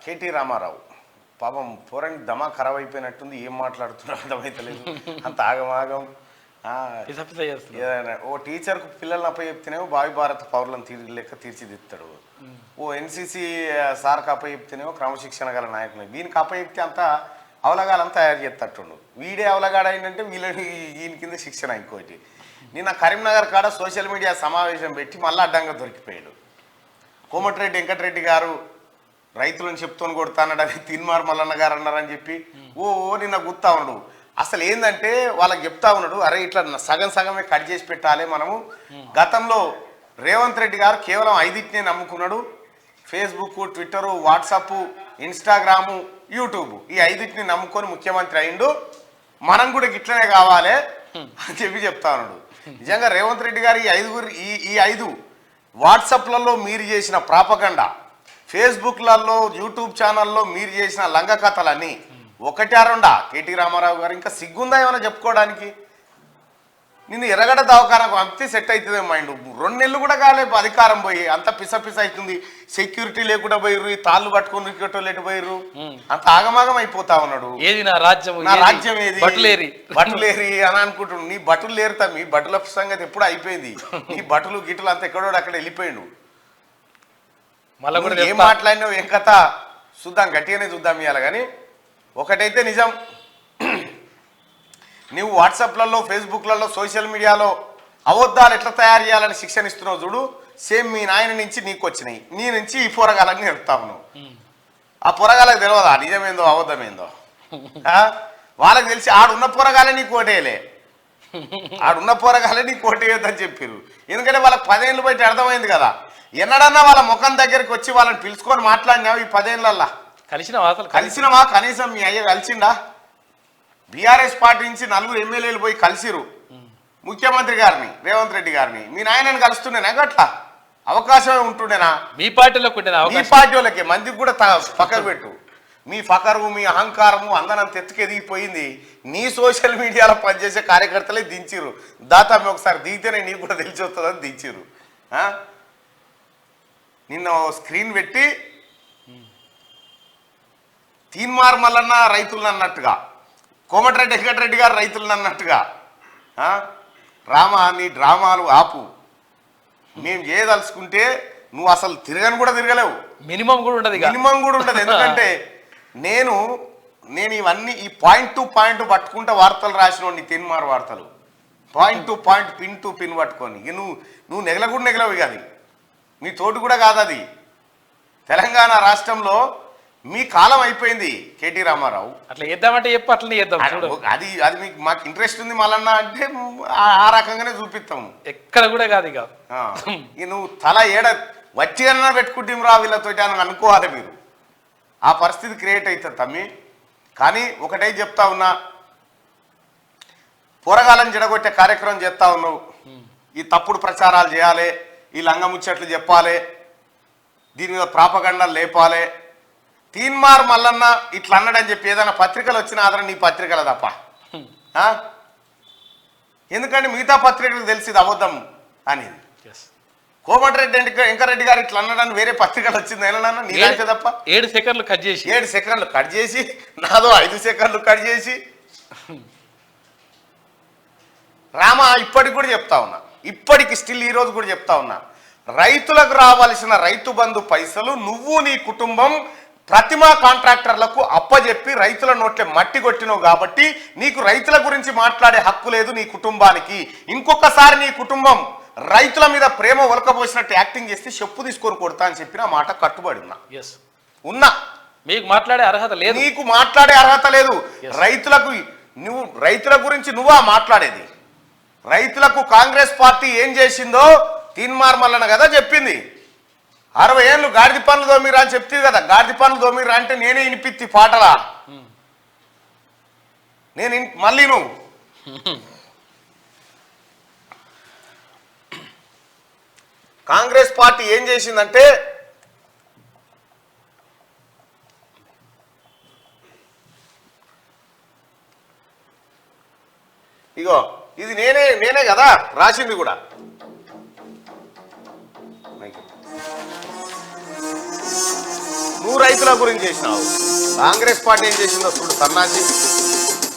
KT Ramarao పాపం పోరానికి దమా ఖరాబ్ అయిపోయినట్టుంది, ఏం మాట్లాడుతున్నారో అర్థమైతలేదు, అంత ఆగమాగం. ఓ టీచర్కు పిల్లల్ని అప్పచెప్తేనేమో భావి భారత పౌరులను లెక్క తీర్చిదిస్తాడు, ఓ ఎన్సీసీ సార్కి అప్పచెప్తేనేమో క్రమశిక్షణ గల నాయకులు, వీనికి అప్పచెప్తే అంతా అవలగాలంతా తయారు చేస్తట్టుండు. వీడే అవలగాడ ఏంటంటే వీళ్ళని ఈయన కింద శిక్షణ. ఇంకోటి నిన్న కరీంనగర్ కాడ సోషల్ మీడియా సమావేశం పెట్టి మళ్ళీ అడ్డంగా దొరికిపోయాడు. కోమటిరెడ్డి వెంకటరెడ్డి గారు రైతులను చెప్తూని కొడతానడని తీన్మార్ మల్లన్న గారు అన్నారని చెప్పి ఓ నిన్న గుర్తా ఉన్నాడు. అసలు ఏంటంటే వాళ్ళకి చెప్తా ఉన్నాడు, అరే ఇట్లా సగం సగమే కట్ చేసి పెట్టాలి మనము. గతంలో రేవంత్ రెడ్డి గారు కేవలం 5టినే నమ్ముకున్నాడు, Facebook, Twitter, WhatsApp, Instagram, YouTube, ఈ 5టిని నమ్ముకొని ముఖ్యమంత్రి అయిండు. మనం కూడా గిట్లనే కావాలి అని చెప్పి చెప్తా ఉన్నాడు. నిజంగా రేవంత్ రెడ్డి గారు ఈ 5 వాట్సాప్లలో మీరు చేసిన ప్రాపగండా, ఫేస్బుక్లలో, యూట్యూబ్ ఛానల్లో మీరు చేసిన లంగ కథలన్నీ ఒకటి అరుండా కేటీ రామారావు గారు ఇంకా సిగ్గుందా ఏమైనా చెప్పుకోవడానికి? నిన్ను ఎర్రగడ్డ దవాఖానకు పంపితే సెట్ అవుతుంది మైండ్. 2 నెలలు కూడా కాలేదు అధికారం పోయి, అంత పిస అవుతుంది. సెక్యూరిటీ లేకుండా పోయిర్రు, ఈ తాళ్ళు పట్టుకొని ఎటు పోయిర్రు, అంత ఆగమాగం అయిపోతా ఉన్నాడు. నా రాజ్యం ఏది బటులేరి అని అనుకుంటున్నాడు. నీ బటులు లేరుతా, మీ బటుల సంగతి ఎప్పుడు అయిపోయింది. నీ బటులు గిటులు అంత ఎక్కడో అక్కడ వెళ్ళిపోయిండు. మళ్ళీ ఏం మాట్లాడినావు ఏం కథ చూద్దాం, గట్టిగానే చూద్దాం ఇవాళ. కానీ ఒకటైతే నిజం, నువ్వు వాట్సాప్లలో, ఫేస్బుక్లలో, సోషల్ మీడియాలో అబద్ధాలు ఎట్లా తయారు చేయాలని శిక్షణ ఇస్తున్నావు చూడు, సేమ్ మీ నాయన నుంచి నీకు వచ్చినాయి, నీ నుంచి ఈ పొరగాలని నేర్పుతావు నువ్వు. ఆ పొరగాలకు తెలియదా నిజమేందో అబద్ధమేందో? వాళ్ళకి తెలిసి ఆడున్న పొరగాలే నీకు ఓటేయలే, ఆడున్న పొరగాలే నీకు ఓటేయొద్దని చెప్పారు. ఎందుకంటే వాళ్ళకి 10 ఏళ్ళు బయట అర్థమైంది కదా. ఎన్నడన్నా వాళ్ళ ముఖం దగ్గరికి వచ్చి వాళ్ళని పిలుచుకొని మాట్లాడినావు ఈ 10 ఏళ్ళల్లా? కలిసినవా? కనీసం మీ అయ్య కలిసిండా? బీఆర్ఎస్ పార్టీ నుంచి 4 ఎమ్మెల్యేలు పోయి కలిసిరు ముఖ్యమంత్రి గారిని, రేవంత్ రెడ్డి గారిని. మీ నాయనని కలుస్తుండేనా? గట్లా అవకాశమే ఉంటుండేనా? మీ పార్టీలో మీ పార్టీ వాళ్ళకి మందికి కూడా పక్కకు పెట్టు. మీ ఫకరు, మీ అహంకారము అందనంత ఎత్తుకెదిగిపోయింది. నీ సోషల్ మీడియాలో పనిచేసే కార్యకర్తలే దించిరు. దాతా మీ ఒకసారి దిగితేనే నీకు కూడా తెలిసి వస్తుందని దించిరు. నిన్న స్క్రీన్ పెట్టి తీన్మార్ మల్లన్న రైతులను అన్నట్టుగా, కోమటిరెడ్డి వెంకటరెడ్డి గారు రైతులను అన్నట్టుగా, రామా నీ డ్రామాలు ఆపు, మేము చేయదలుచుకుంటే నువ్వు అసలు తిరగని కూడా తిరగలేవు, మినిమం కూడా ఉండదు. ఎందుకంటే నేను ఇవన్నీ ఈ పాయింట్ టు పాయింట్ పట్టుకుంటే వార్తలు రాసిన నీ తీన్మార్ వార్తలు point to point, pin to pin పట్టుకొని నువ్వు నెగలకుండా నెగలవు కాదు, నీ తోటి కూడా కాదు అది. తెలంగాణ రాష్ట్రంలో మీ కాలం అయిపోయింది కేటీ రామారావు. అట్లా చేద్దామంటే చెప్పు, అట్లనే చేద్దాం. అది మీకు మాకు ఇంట్రెస్ట్ ఉంది మళ్ళన్నా అంటే ఆ రకంగానే చూపిస్తాము. ఎక్కడ కూడా కాదు ఇక. నువ్వు తల వచ్చి అన్నా పెట్టుకుంటే రా వీళ్ళతోటి అని అనుకోవాలి మీరు. ఆ పరిస్థితి క్రియేట్ అవుతుంది తమ్మి. కానీ ఒకటే చెప్తా ఉన్నా, పోరగాలను జడగొట్టే కార్యక్రమం చేస్తా ఉన్నావు. ఈ తప్పుడు ప్రచారాలు చేయాలి, ఈ లంగముచ్చట్లు చెప్పాలి, దీని మీద ప్రాపగండాలు లేపాలి. తీన్మార్ మల్లన్న ఇట్లా అన్నాడని చెప్పి ఏదైనా పత్రికలు వచ్చిన ఆదరణ నీ పత్రికలు తప్ప. ఎందుకంటే మిగతా పత్రికలకు తెలిసింది అబద్ధం అనేది. కోమటిరెడ్డి వెంకరెడ్డి గారు ఇట్లా అన్నాడని వేరే పత్రికలు వచ్చింది ఏమన్నా నీలాంటి తప్ప. 7 సెకండ్లు కట్ చేసి నాదో 5 సెకండ్లు కట్ చేసి రామా ఇప్పటికి కూడా చెప్తా ఉన్నా, ఇప్పటికి స్టిల్ ఈ రోజు కూడా చెప్తా ఉన్నా, రైతులకు రావాల్సిన రైతు బంధు పైసలు నువ్వు నీ కుటుంబం ప్రతిమా కాంట్రాక్టర్లకు అప్పజెప్పి రైతుల నోట్లే మట్టి కొట్టినవు కాబట్టి నీకు రైతుల గురించి మాట్లాడే హక్కు లేదు నీ కుటుంబానికి. ఇంకొకసారి నీ కుటుంబం రైతుల మీద ప్రేమ ఒలకబోసినట్టు యాక్టింగ్ చేస్తే చెప్పు తీసుకొని కొడతా అని చెప్పిన మాట కట్టుబడి ఉన్నా. మీకు మాట్లాడే అర్హత లేదు, నీకు మాట్లాడే అర్హత లేదు. రైతుల గురించి నువ్వా మాట్లాడేది? రైతులకు కాంగ్రెస్ పార్టీ ఏం చేసిందో తీన్మార్ మల్లన్న కదా చెప్పింది. 60 ఏళ్ళు గాడిద పనులు దోమిరా అని చెప్తే కదా, గాడిద పనులు దోమిరా అంటే నేనే వినిపిత్తి పాటలా, నేను మళ్ళీ నువ్వు కాంగ్రెస్ పార్టీ ఏం చేసిందంటే ఇగో ఇది నేనే కదా రాసింది కూడా. నువ్వు రైతుల గురించి చేసినావు. కాంగ్రెస్ పార్టీ ఏం చేసిందో చూడు సన్నాసి.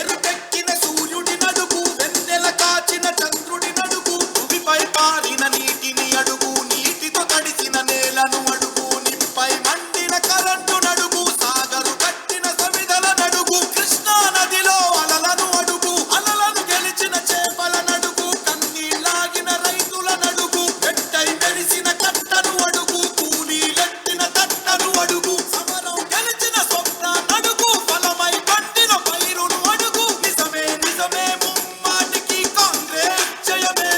ఎరుపెక్కిన సూర్యుడి నడుగు, వెన్నెల కాచిన చంద్రుడి నడుగు, భూమిపై పారిన నీటిని అడుగు, నీటితో తడిసిన నేలను అడుగు, నిప్పై మండిన కరెంటు నడుగు, సాగరు కట్టిన సమిదల నడుగు, కృష్ణా నదిలో అలలను అడుగు, అలలను గెలిచిన చేపల నడుగు, కన్నీళ్ళాగిన రైతుల నడుగు, పెట్టై మెరిసిన కట్టను అడుగు, కూలీలెట్టిన తట్టను అడుగు, సమరం గెలిచిన స్వప్న నడుగు, ఫలమై పండిన పైరును అడుగు. నిజమే నిజమే ముమ్మాటికి కాంగ్రెస్ జయమే,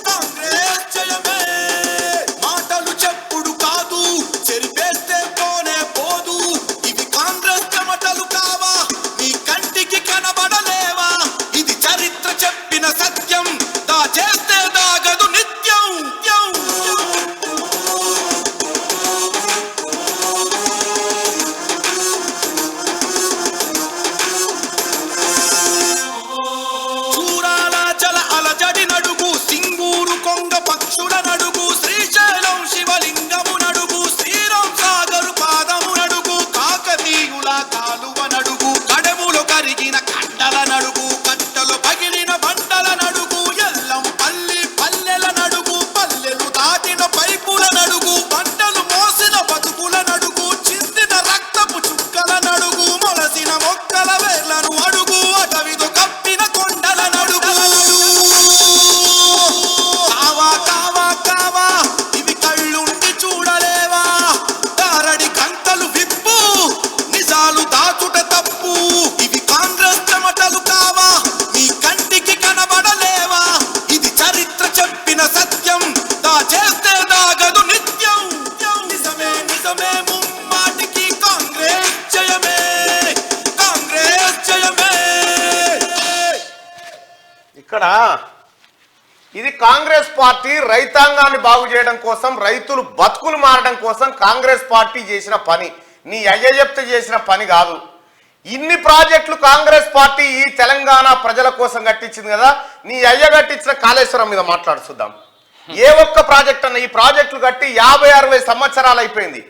కాంగ్రెస్ జయమే. మాటలు చెప్పుడు కాదు, చెరిపేస్తే పోనే పోదు, ఇవి కాంగ్రెస్ చెమటలు కావా, నీ కంటికి కనబడలేవా, ఇది చరిత్ర చెప్పిన సత్యం, దాచేస్తే దాగదు నిత్యం. చూరాల జల అలజడి నడుగు, సింగూరు కొంగ పక్షుల నడుగు, శ్రీశైలం శివలింగము నడుగు, శ్రీరామ్ సాగరు పాదము నడుగు, కాకతీయుల కాలువ నడుగు, కడములు కరిగిన కండల నడుగు, కట్టలు పగిలిన బండల నడుగు, ఎల్లం పల్లి పల్లెల నడుగు, పల్లెలు దాటిన పైపుల నడుగు, పంటలు మోసిన బతుకుల నడుగు, చిందిన రక్తపు చుక్కల నడుగు, మొలసిన మొక్కల వేర్లను అడుగు, అటవితో కప్పిన కొండల నడుగు. కావా కావా కావా, ఇవి కళ్ళుండి చూడలేవా, దారడి కంటలు విప్పు, నిజాలు దాచుట తప్పు, ఇవి కాంగ్రెస్ చెమటలు కావా, మీ కంటికి కనబడలేవా, ఇది చరిత్ర చెప్పిన సత్యం, దాచేస్తే దాగదు నిత్యం. నిజమే నిజమే ముమ్మాటికి కాంగ్రెస్ జయమే, కాంగ్రెస్ జయమే. ఇక్కడ ఇది కాంగ్రెస్ పార్టీ రైతాంగాన్ని బాగు చేయడం కోసం, రైతులు బతుకులు మారడం కోసం కాంగ్రెస్ పార్టీ చేసిన పని. నీ అయ్య చెప్తే చేసిన పని కాదు. ఇన్ని ప్రాజెక్టులు కాంగ్రెస్ పార్టీ ఈ తెలంగాణ ప్రజల కోసం కట్టించింది కదా. నీ అయ్య కట్టించిన కాళేశ్వరం మీద మాట్లాడుచుద్దాం. ఏ ఒక్క ప్రాజెక్ట్ అన్న, ఈ ప్రాజెక్టులు కట్టి 50-60 సంవత్సరాలు అయిపోయింది.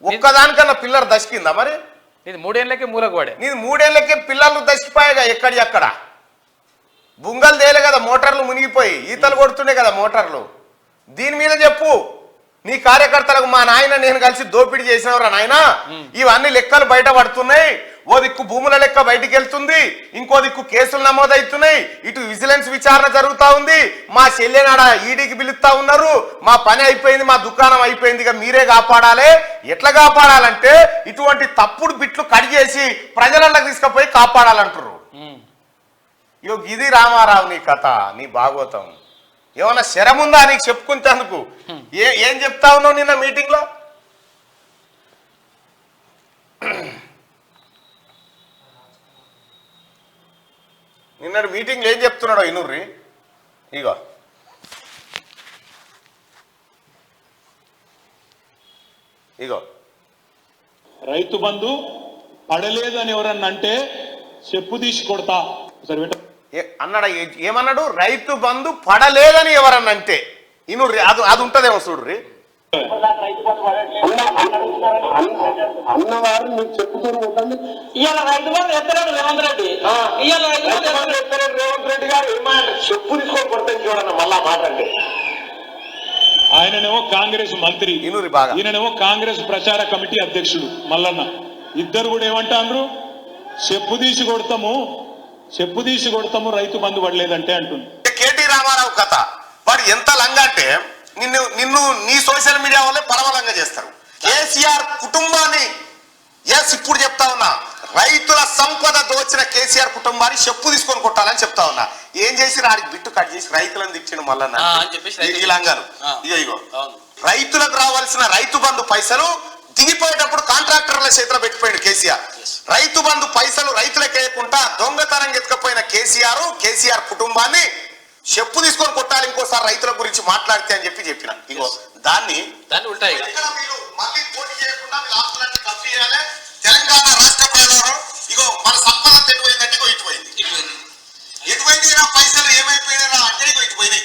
ఒక్కదానికన్నా పిల్లలు దశకిందా మరి? ఇది 3 ఏళ్ళకే మూలగోడే. నీది 3 ఏళ్ళకే పిల్లలు దశకిపోయాగా. ఎక్కడి అక్కడ బుంగలు తేలే కదా, మోటార్లు మునిగిపోయి ఈతలు కొడుతుండే కదా మోటార్లు. దీని మీద చెప్పు నీ కార్యకర్తలకు. మా నాయన నేను కలిసి దోపిడీ చేసినవరా నాయన, ఇవన్నీ లెక్కలు బయట పడుతున్నాయి. ఓ దిక్కు భూముల లెక్క బయటికి వెళ్తుంది, ఇంకో దిక్కు కేసులు నమోదవుతున్నాయి, ఇటు విజిలెన్స్ విచారణ జరుగుతూ ఉంది, మా చెల్లెనాడ ఈడీకి పిలుస్తా ఉన్నారు, మా పని అయిపోయింది, మా దుకాణం అయిపోయింది, ఇక మీరే కాపాడాలి. ఎట్లా కాపాడాలంటే ఇటువంటి తప్పుడు బిట్లు కట్ చేసి ప్రజలకు తీసుకుపోయి కాపాడాలంటారు. ఇగో ఇది రామారావు నీ కథ, నీ భాగవతం. ఏమన్నా శరముందా నీకు చెప్పుకుంటేందుకు? ఏం చెప్తా ఉన్నావు నిన్న మీటింగ్లో? నిన్నటి మీటింగ్లో ఏం చెప్తున్నాడో ఇనుర్రి. ఇగో ఇగో రైతు బంధు పడలేదని ఎవరన్నా అంటే చెప్పు తీసి కొడతా. సరే అన్నాడు. ఏమన్నాడు? రైతు బంధు పడలేదని ఎవరన్నా అంటే ఇనుర్రి. అది ఉంటదేమో చూడ్రి. అన్నవారు మీకు చెప్పుతూ ఉండండి. ఇవాళ రైతు బంధు ఎత్తలేడు రేవంత్ రెడ్డి. ఇవాళ రేవంత్ రెడ్డి గారు ఏమంటే చెప్పు తీసుకొని కొడతాను చూడన్న మళ్ళా మాట అంటే. ఆయననేమో కాంగ్రెస్ మంత్రి, ఇనురి బాగా, ఈయననేమో కాంగ్రెస్ ప్రచార కమిటీ అధ్యక్షుడు మల్లన్న. ఇద్దరు కూడా ఏమంటారు? చెప్పు తీసి కొడతాము, చెప్పు తీసి కొడతాము, రైతు బంధు పడలేదంటే అంటుంది. కేటీ రామారావు కథ. వాడు ఎంత లంగా అంటే నిన్ను నీ సోషల్ మీడియా వల్లే పరమలంగా చేస్తారు. కేసీఆర్ కుటుంబాన్ని ఇప్పుడు చెప్తా ఉన్నా, రైతుల సంపద దోచిన కేసీఆర్ కుటుంబాన్ని చెప్పు తీసుకొని కొట్టాలని చెప్తా ఉన్నా. ఏం చేసి ఆడికి బిట్టు కట్ చేసి రైతులను తిట్టిండు మళ్ళా ఈ లంగాను. ఇగో రైతులకు రావాల్సిన రైతు బంధు పైసలు దిగిపోయేటప్పుడు కాంట్రాక్టర్ల చేతిలో పెట్టిపోయాడు కేసీఆర్. రైతు బంధు పైసలు రైతులకు వేయకుండా దొంగతనం ఎత్తుకపోయిన కేసీఆర్ కుటుంబాన్ని చెప్పు తీసుకొని కొట్టాలి ఇంకోసారి రైతుల గురించి మాట్లాడితే అని చెప్పిన. ఇగో దాన్ని ఉంటాయి. మళ్ళీ పోటీ చేయకుండా వీళ్ళ ఆస్తులన్నీ కప్పి చేయాలి. తెలంగాణ రాష్ట్ర ప్రజలు ఇగో మన సంపద ఎటుపోయిందంటే ఇగో ఇటుపోయింది. ఎటుపోయింది పైసలు ఏమైపోయినా అంటే ఇగో ఇటుపోయినాయి.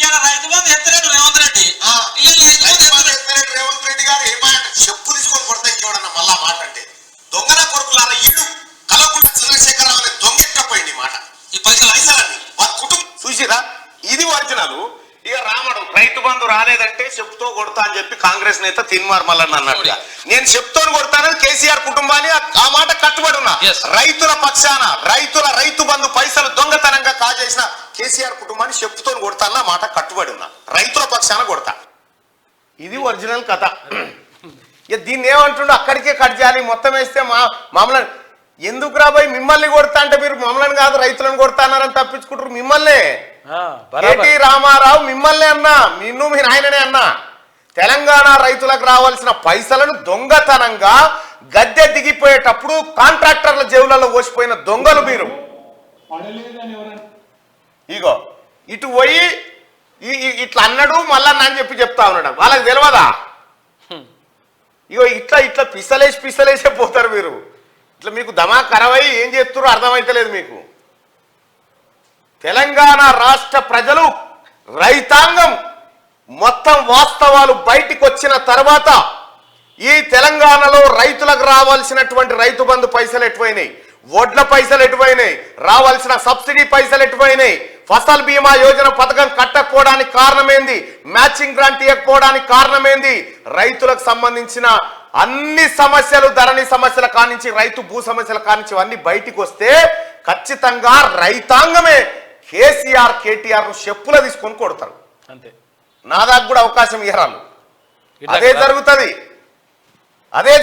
ఇవాళ రైతు బంధు ఎత్తలేడు రేవంత్ రెడ్డి రేవంత్ రెడ్డి గారు ఏమంటే చెప్పు తీసుకొని కొడతాయి చూడన్న మళ్ళా మాట అంటే దొంగన కొడుకులారా ఈడు కలవకుండా చంద్రశేఖరరావు అనే దొంగెట్టపోయింది మాట ఈ పైసలన్నీ వారి కుటుంబం చూసిరా ఇది ఒరిజినల్. ఇక రామడు రైతు బంధు రాలేదంటే చెప్తూ కొడతా అని చెప్పి కాంగ్రెస్ నేత తిన్మార్ మల్లన్న అన్నట్టుగా నేను చెప్తూనే కొడతానని కేసీఆర్ కుటుంబాన్ని ఆ మాట కట్టుబడి ఉన్నా. రైతుల పక్షాన రైతు బంధు పైసలు దొంగతనంగా కాజేసిన కేసీఆర్ కుటుంబాన్ని చెప్తూనే కొడతానన్న మాట కట్టుబడి ఉన్నా. రైతుల పక్షాన కొడతా. ఇది ఒరిజినల్ కథ. ఇక దీన్ని ఏమంటుండో అక్కడికే కట్ చేయాలి మొత్తం వేస్తే మమ్మల్ని ఎందుకు రాబోయి మిమ్మల్ని కొడతా అంటే మీరు మమ్మల్ని కాదు రైతులను కొడతానారని తప్పించుకుంటారు. మిమ్మల్ని కేటీ రామారావు మిమ్మల్ని అన్నా నిన్ను మీ నాయననే అన్నా తెలంగాణ రైతులకు రావాల్సిన పైసలను దొంగతనంగా గద్దె దిగిపోయేటప్పుడు కాంట్రాక్టర్ల జేబులలో పోసిపోయిన దొంగలు మీరు. ఇగో ఇటు పోయి ఇట్లా అన్నాడు మళ్ళా అని చెప్పి చెప్తా ఉన్నాడు. వాళ్ళకి తెలియదా? ఇగో ఇట్లా పిసలేసే పోతారు మీరు. ఇట్లా మీకు దమా కరవై ఏం చేస్తారో అర్థమైతలేదు మీకు. తెలంగాణ రాష్ట్ర ప్రజలు రైతాంగం మొత్తం వాస్తవాలు బయటికి వచ్చిన తర్వాత ఈ తెలంగాణలో రైతులకు రావాల్సినటువంటి రైతు బంధు పైసలు ఎటువైనాయి, వడ్ల పైసలు ఎటువైనాయి, రావాల్సిన సబ్సిడీ పైసలు ఎటువైనాయి, ఫసల్ బీమా యోజన పథకం కట్టకపోవడానికి కారణమేంది, మ్యాచింగ్ గ్రాంట్ ఇవ్వకపోవడానికి కారణమేంది, రైతులకు సంబంధించిన అన్ని సమస్యలు ధరణి సమస్యల కానించి రైతు భూ సమస్యల కానించి అన్ని బయటికి వస్తే ఖచ్చితంగా రైతాంగమే కేసీఆర్ కేటీఆర్ ను చెప్పుల తీసుకొని కొడతారు. అంతే. నా దాకా కూడా అవకాశం ఇవ్వరాలు. అదే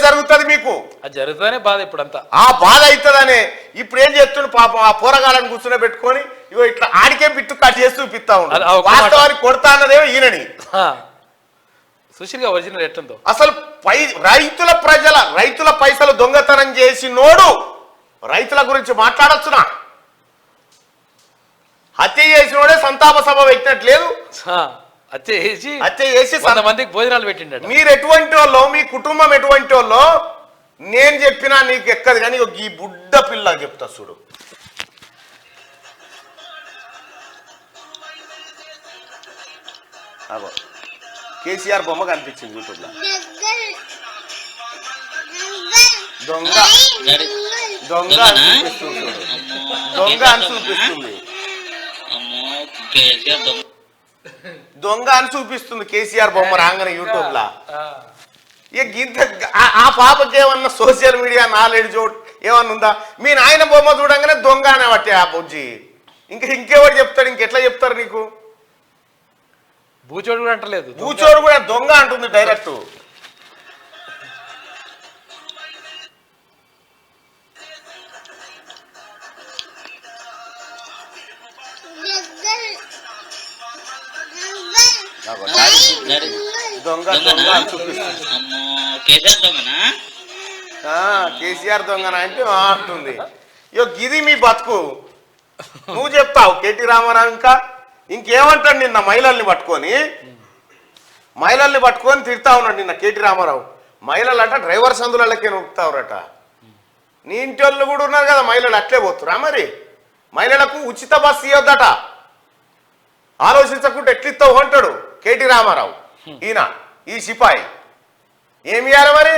జరుగుతుంది మీకు. అది జరుగుతుందనే బాధ ఇప్పుడంతా. ఆ బాధ అవుతుందనే ఇప్పుడు ఏం చేస్తుండు పాపం ఆ పోరగాళ్ళని కూర్చుని పెట్టుకొని ఇగో ఇట్లా ఆడికే బిట్టు కట్ చేసి చూపిస్తా ఉన్నాడు. వాస్తవానికి కొడతా అన్నదేమో ఈయనని. సుశీల్ గా ఒరిజినల్ ఎట్లుందో అసలు రైతుల పైసలు దొంగతనం చేసి నోడు రైతుల గురించి మాట్లాడొచ్చునా? హత్య చేసినోడే సంతాప సభ పెట్టినట్లేదు. హత్య చేసి 100 మందికి భోజనాలు పెట్టిండ. మీరు ఎటువంటి వాళ్ళో మీ కుటుంబం ఎటువంటి వాళ్ళో నేను చెప్పినా నీకు ఎక్కదు కానీ ఈ బుడ్డ పిల్ల చెప్తా చూడు. కేసీఆర్ బొమ్మ కనిపించింది యూట్యూబ్ లో. దొంగ అని చూపిస్తుంది కేసీఆర్ బొమ్మ రాగానే యూట్యూబ్ లా. ఆ పాపకి ఏమన్నా సోషల్ మీడియా నాలెడ్జ్ ఏమన్నా ఉందా? మీ నాయన బొమ్మ చూడంగానే దొంగ అనే బట్టి ఆ బొజ్జి ఇంకెవరు చెప్తాడు? ఇంకెట్లా చెప్తారు నీకు? బూచోడు కూడా అంటలేదు, బూచోడు కూడా దొంగ అంటుంది డైరెక్ట్. కేసీఆర్ దొంగన అంటే అంటుంది. ఇది మీ బతుకు. నువ్వు చెప్తావు కేటీ రామారావు ఇంకేమంటాడు? నిన్న మహిళల్ని పట్టుకొని తిడతా ఉన్నాడు నిన్న కేటీ రామారావు. మహిళలట డ్రైవర్ సందులకే నొక్కుతావురట. నీ ఇంటి వాళ్ళు కూడా ఉన్నారు కదా మహిళలు, అట్లే పోతురా మరి? మహిళలకు ఉచిత బస్సు ఇవ్వద్దట. ఆలోచించకుండా ఎట్లిస్తావు అంటాడు కేటీ రామారావు. ఈ సిపాయి ఏమి ఇవ్వాలి మరి?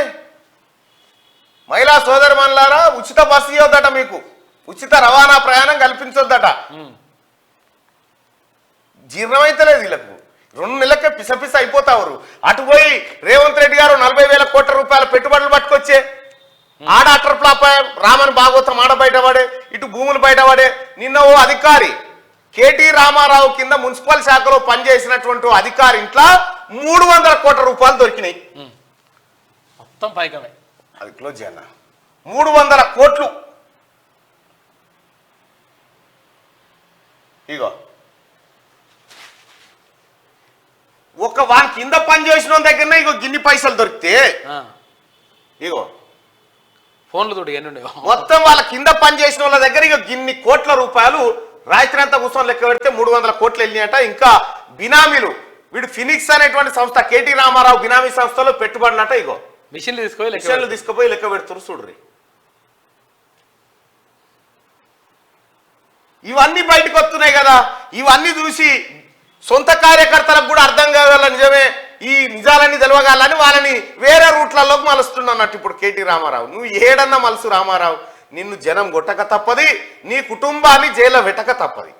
మహిళా సోదరుమణులారా ఉచిత బస్సు ఇవ్వద్దట, మీకు ఉచిత రవాణా ప్రయాణం కల్పించొద్దట. జీర్ణమైతలేదు వీళ్ళకు. 2 నెలలకే పిసపిస అయిపోతారు. అటు పోయి రేవంత్ రెడ్డి గారు 40,000 కోట్ల రూపాయల పెట్టుబడులు పట్టుకొచ్చే ఆడ అట్రప్లాప రామన్ భాగవతం ఆడ బయటపడే, ఇటు భూములు బయటపడే. నిన్న ఓ అధికారి కేటీ రామారావు కింద మున్సిపల్ శాఖలో పనిచేసినటువంటి అధికారి ఇంట్లో 300 కోట్ల రూపాయలు దొరికినాయి. మొత్తం పైకమే. అది క్లోజ్ చేయాల. 300 కోట్లు. ఇగో ఒక వాని కింద పనిచేసిన దగ్గరనే ఇగో గిన్ని పైసలు దొరికితే ఇగో ఫోన్లు తోడు మొత్తం వాళ్ళ కింద పనిచేసిన వాళ్ళ దగ్గర ఇక గిన్ని కోట్ల రూపాయలు రాత్రి అంతా కూర్చొని లెక్క పెడితే 300 కోట్లు వెళ్ళినాయట. ఇంకా బినామీలు వీడు ఫినిక్స్ అనేటువంటి సంస్థ కేటీ రామారావు బినామీ సంస్థలో పెట్టుబడినట. ఇగో మిషన్లు తీసుకుపోయి లెక్క పెడుతున్నారు చూడ్రి. ఇవన్నీ బయటకు వస్తున్నాయి కదా. ఇవన్నీ చూసి సొంత కార్యకర్తలకు కూడా అర్థం కావాల నిజమే ఈ నిజాలన్నీ తెలవగాలని వాళ్ళని వేరే రూట్లలోకి మలుస్తున్నట్టు ఇప్పుడు కేటీ రామారావు. నువ్వు ఏడన్నా మలుసు రామారావు, నిన్ను జనం కొట్టక తప్పది, నీ కుటుంబాన్ని జైల్లో పెట్టక తప్పది.